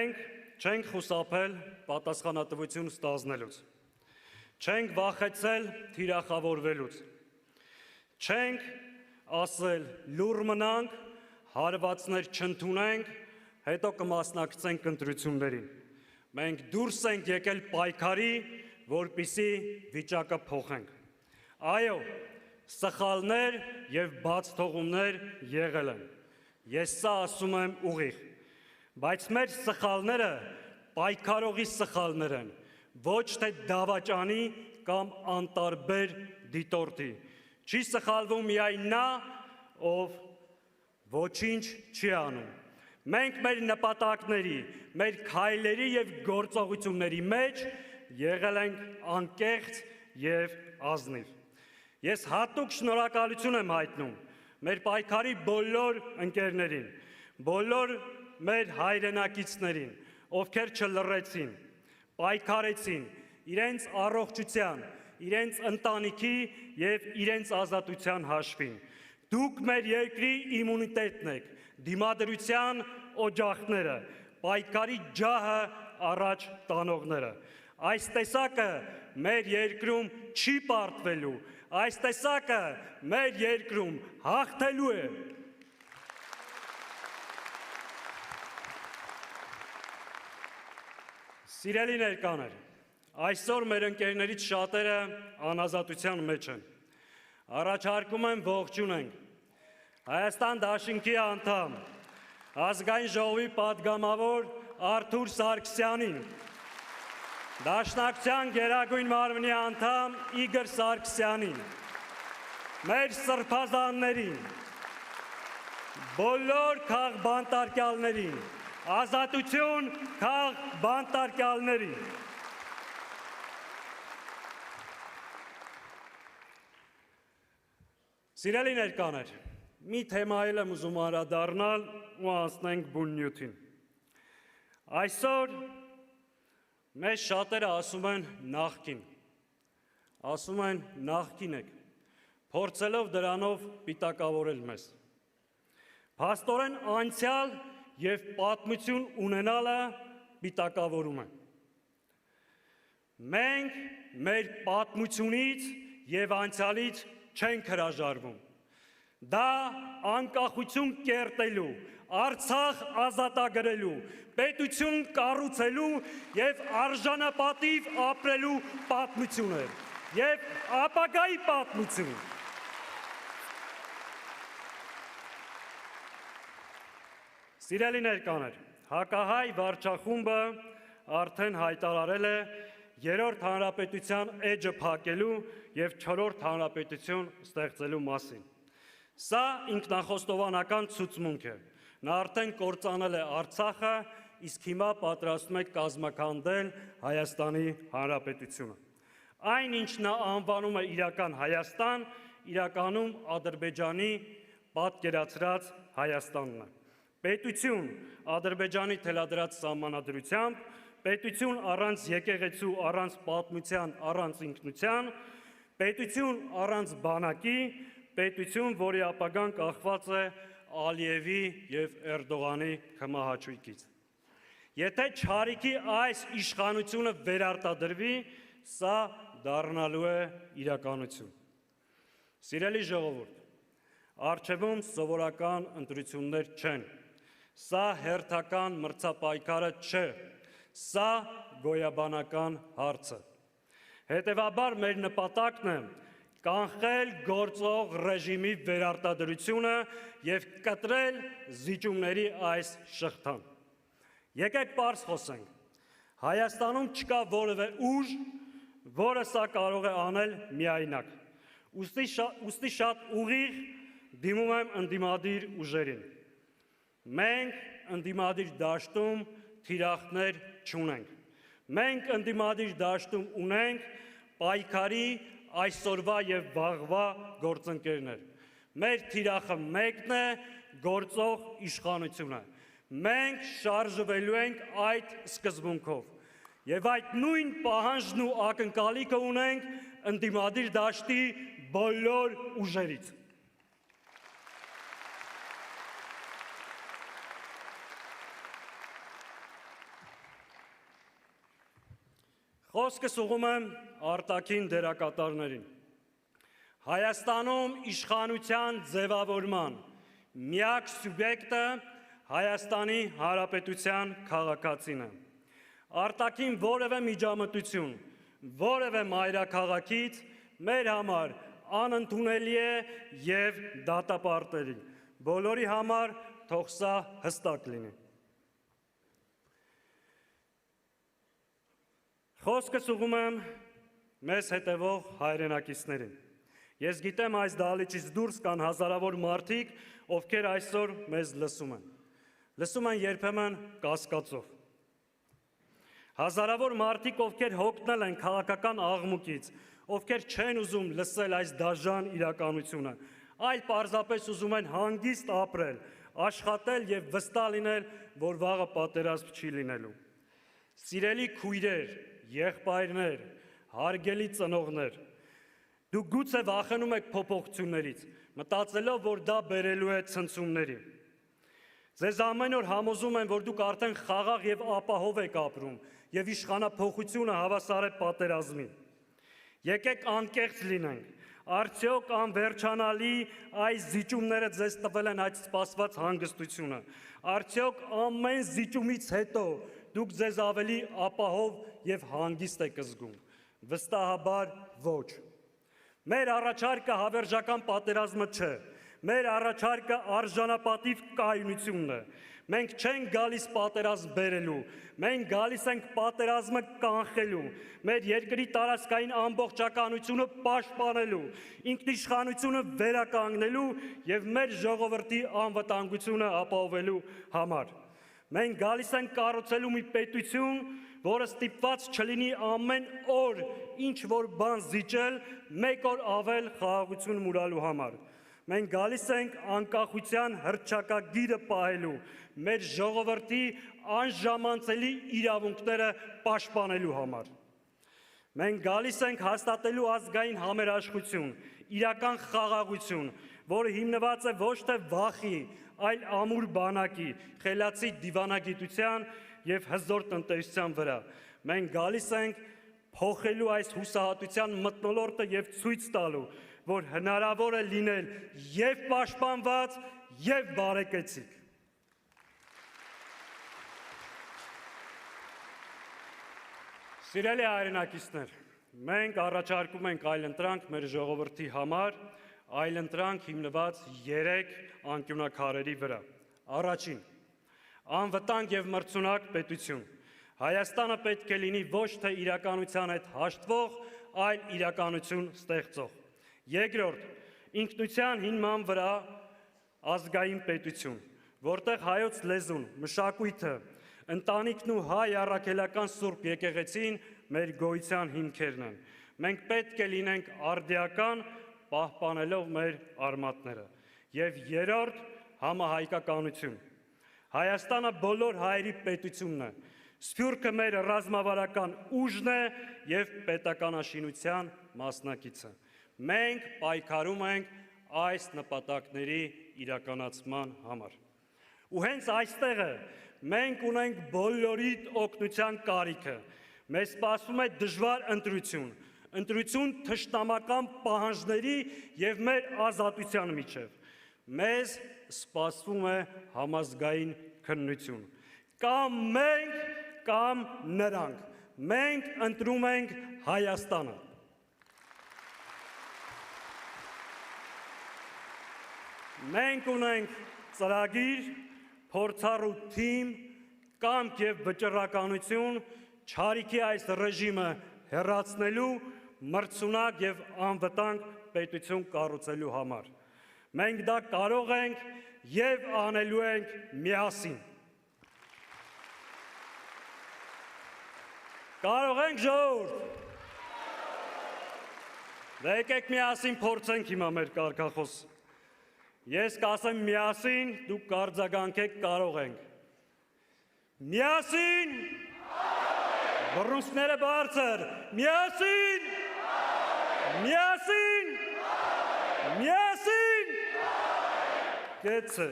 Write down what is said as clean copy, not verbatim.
Մենք չենք խուսափել պատասխանատվություն ստանձնելուց, չենք վախեցել թիրախավորվելուց, չենք ասել լուռ մնանք, հարվածներ չընդունենք, հետո կմասնակցենք ընտրություններին։ Մենք դուրս ենք եկել պայքարի, որպեսզի վիճակը փոխենք։ Այո, սխալներ եւ բացթողումներ եղել են։ Ես սա ասում եմ ուղիղ, բայց մեր սխալները պայքարողի սխալներ են, ոչ թե դավաճանի կամ անտարբեր դիտորդի։ Չի սխալվում միայն նա, ով ոչինչ չի անում։ Մենք մեր նպատակների, մեր քայլերի եւ գործողությունների մեջ եղել ենք անկեղծ եւ ազնիվ։ Ես հատուկ շնորհակալություն եմ հայտնում մեր պայքարի բոլոր ընկերներին, բոլոր մեր հայրենակիցներին, ովքեր չլռեցին, պայքարեցին իրենց առողջության, իրենց ընտանիքի եւ իրենց ազատության հաշվին։ Դուք մեր երկրի իմունիտետն եք, դիմադրության օջախները, պայքարի ջահը առաջ տանողները։ Այս տեսակը մեր երկրում չի պարտվելու, այս տեսակը մեր երկրում հաղթելու է։ Սիրելի ներկաներ, այսօր մեր ընկերներից շատերը անազատության մեջ են։ Առաջարկում եմ ողջունենք Հայաստան Դաշինքի անդամ, Ազգային ժողովի պատգամավոր Արթուր Սարգսյանին, Դաշնակցության Գերագույն մարմնի անդամ Իգոր Սարգսյանին, մեր սրբազաններին, բոլոր քաղբանտարկյալներին, ազատություն քաղբանտարկյալներին։ Սիրելի ներկաներ, մի թեմայել եմ ուզում անդրադառնալ ու անցնենք բուն նյութին։ Այսօր մեզ շատերը ասում են նախկին, ասում են նախկին եք, փորձելով դրանով պիտակավորել մեզ։ Փաստորեն անցյալ եւ պատմություն ունենալը պիտակավորում է։ Մենք մեր պատմությունից եւ անցյալից չենք հրաժարվում։ Դա անկախություն կերտելու, Արցախ ազատագրելու, պետություն կառուցելու եւ արժանապատիվ ապրելու պատմություն է եւ ապագայի պատմություն։ Սիրելի ներկաներ, հակահայ վարչախումբը արդեն հայտարարել է երրորդ հանրապետության էջը փակելու եւ չորրորդ հանրապետություն ստեղծելու մասին։ Սա ինքնախոստովանական ցուցմունք է։ Նա արդեն կործանել է Արցախը, իսկ հիմա պատրաստում է կազմաքանդել Հայաստանի Հանրապետությունը։ Այն, ինչ նա անվանում է իրական Հայաստան, իրականում Ադրբեջանի պատկերացրած Հայաստանն է։ Պետություն Ադրբեջանի թելադրած սահմանադրությամբ, պետություն առանց եկեղեցու, առանց պատմության, առանց ինքնության, պետություն առանց բանակի, պետություն, որի ապագան կախված է Ալիևի եւ Էրդողանի քմահաճույքից։ Եթե չարիքի այս իշխանությունը վերարտադրվի, սա դառնալու է իրականություն։ Սիրելի ժողովուրդ, առջևում սովորական ընտրություններ չեն։ Սա հերթական մրցապայքարը չէ, սա գոյաբանական հարց է։ Հետևաբար մեր նպատակն է կանխել գործող ռեժիմի վերարտադրությունը եւ կտրել զիջումների այս շղթան։ Եկեք պարզ խոսենք։ Հայաստանում չկա որևէ ուժ, որը սա կարող է անել միայնակ։ Ուստի շատ ուղիղ դիմում եմ ընդդիմադիր ուժերին։ Մենք ընդդիմադիր դաշտում թիրախներ չունենք։ Մենք ընդդիմադիր դաշտում ունենք պայքարի այսօրվա եւ վաղվա գործընկերներ։ Մեր թիրախը մեկն է, գործող իշխանությունը։ Մենք շարժվելու ենք այդ սկզբունքով։ Եվ այդ նույն պահանջն ու ակնկալիքը ունենք ընդդիմադիր դաշտի բոլոր ուժերից։ Խոսքս ուղղում եմ արտաքին դերակատարներին։ Հայաստանում իշխանության ձևավորման միակ սուբյեկտը Հայաստանի Հանրապետության քաղաքացին է։ Արտաքին որևէ միջամտություն, որևէ մայրաքաղաքից մեր համար անընդունելի է եւ դատապարտելի։ Բոլորի համար թող սա հստակ լինի։ Խոսքս ուղղում եմ մեզ հետևող հայրենակիցներին։ Ես գիտեմ այս դահլիճից դուրս կան հազարավոր մարդիկ, ովքեր այսօր մեզ լսում են։ Լսում են երբեմն կասկածով։ Հազարավոր մարդիկ, ովքեր հոգնել են քաղաքական աղմուկից, ովքեր չեն ուզում լսել այս դաժան իրականությունը, այլ պարզապես ուզում են հանգիստ ապրել, աշխատել եւ վստահ լինել, որ վաղը պատերազմ չի լինելու։ Սիրելի քույրեր, եղբայրներ, հարգելի ծնողներ, դուք գուցե վախենում եք փոփոխություններից, մտածելով, որ դա բերելու է ցնցումների։ Ձեզ ամեն օր համոզում են, որ դուք արդեն խաղաղ եւ ապահով եք ապրում եւ իշխանափոխությունը հավասար է պատերազմին։ Եկեք անկեղծ լինենք, արդյոք անվերջանալի այս զիջումները ձեզ տվել են այդ սպասված հանգստությունը, արդյոք ամեն զիջումից հետո դուք ձեզ ավելի ապահով եւ հանգիստ եք զգում։ Վստահաբար ոչ։ Մեր առաջարկը հավերժական պատերազմը չէ, մեր առաջարկը արժանապատիվ կայունությունն է։ Մենք չենք գալիս պատերազմ բերելու, մենք գալիս ենք պատերազմը կանխելու, մեր երկրի տարածքային ամբողջականությունը պաշտպանելու, ինքնիշխանությունը վերականգնելու եւ մեր ժողովրդի անվտանգությունը ապահովելու համար։ Մենք գալիս ենք կառուցելու մի պետություն, որը ստիպված չլինի ամեն օր ինչ որ բան զիջել, մեկ օր ավել խաղաղություն մուրալու համար։ Մենք գալիս ենք անկախության հռչակագիրը պահելու, մեր ժողովրդի անժամանցելի իրավունքները պաշտպանելու համար։ Մենք գալիս ենք հաստատելու ազգային համերաշխություն, իրական խաղաղություն, որը հիմնված է ոչ թե վախի, այլ ամուր բանակի, խելացի դիվանագիտության եւ հզոր տնտեսության վրա։ Մենք գալիս ենք փոխելու այս հուսահատության մթնոլորտը եւ ցույց տալու, որ հնարավոր է լինել եւ պաշտպանված, եւ բարեկեցիկ։ Սիրելի հայրենակիցներ, մենք առաջարկում ենք այլընտրանք մեր ժողովրդի համար, այլընտրանք հիմնված 3 անկյունակարերի վրա։ Առաջին, անվտանգ եւ մրցունակ պետություն։ Հայաստանը պետք է լինի ոչ թե իրականության հետ հաշտվող, այլ իրականություն ստեղծող։ Երկրորդ, ինքնության հիման վրա ազգային պետություն, որտեղ հայոց լեզուն, մշակույթը, ընտանիքն ու հայ առաքելական սուրբ եկեղեցին մեր գոյության հիմքերն են։ Մենք պետք է լինենք արդիական, պահպանելով մեր արմատները։ Եվ երրորդ, համահայկականություն։ Հայաստանը բոլոր հայերի պետությունն է։ Սփյուռքը մեր ռազմավարական ուժն է եւ պետականաշինության մասնակիցը։ Մենք պայքարում ենք այս նպատակների իրականացման համար։ Ու հենց այստեղ է մենք ունենք բոլորի օգնության կարիքը։ Մեզ սպասում է դժվար ընտրություն թշնամական պահանջների եւ մեր ազատության միջև։ Մեզ սպասվում է համազգային քննություն։ Կամ մենք, կամ նրանք։ Մենք ընտրում ենք Հայաստանը։ Մենք ունենք ծրագիր, փորձառու թիմ, կամք եւ վճռականություն չարիքի այս ռեժիմը հեռացնելու, մրցունակ եւ անվտանգ պետություն կառուցելու համար։ Մենք դա կարող ենք եւ անելու ենք միասին։ Կարող ենք ժողովուրդ։ Դե եկեք միասին փորձենք հիմա մեր կարգախոսը։ Ես կասեմ միասին, դուք կարձագանքեք կարող ենք։ Միասին։ Բռունցքները բարձր։ Միասին։ Միասին։ Միասին։ Կեցը։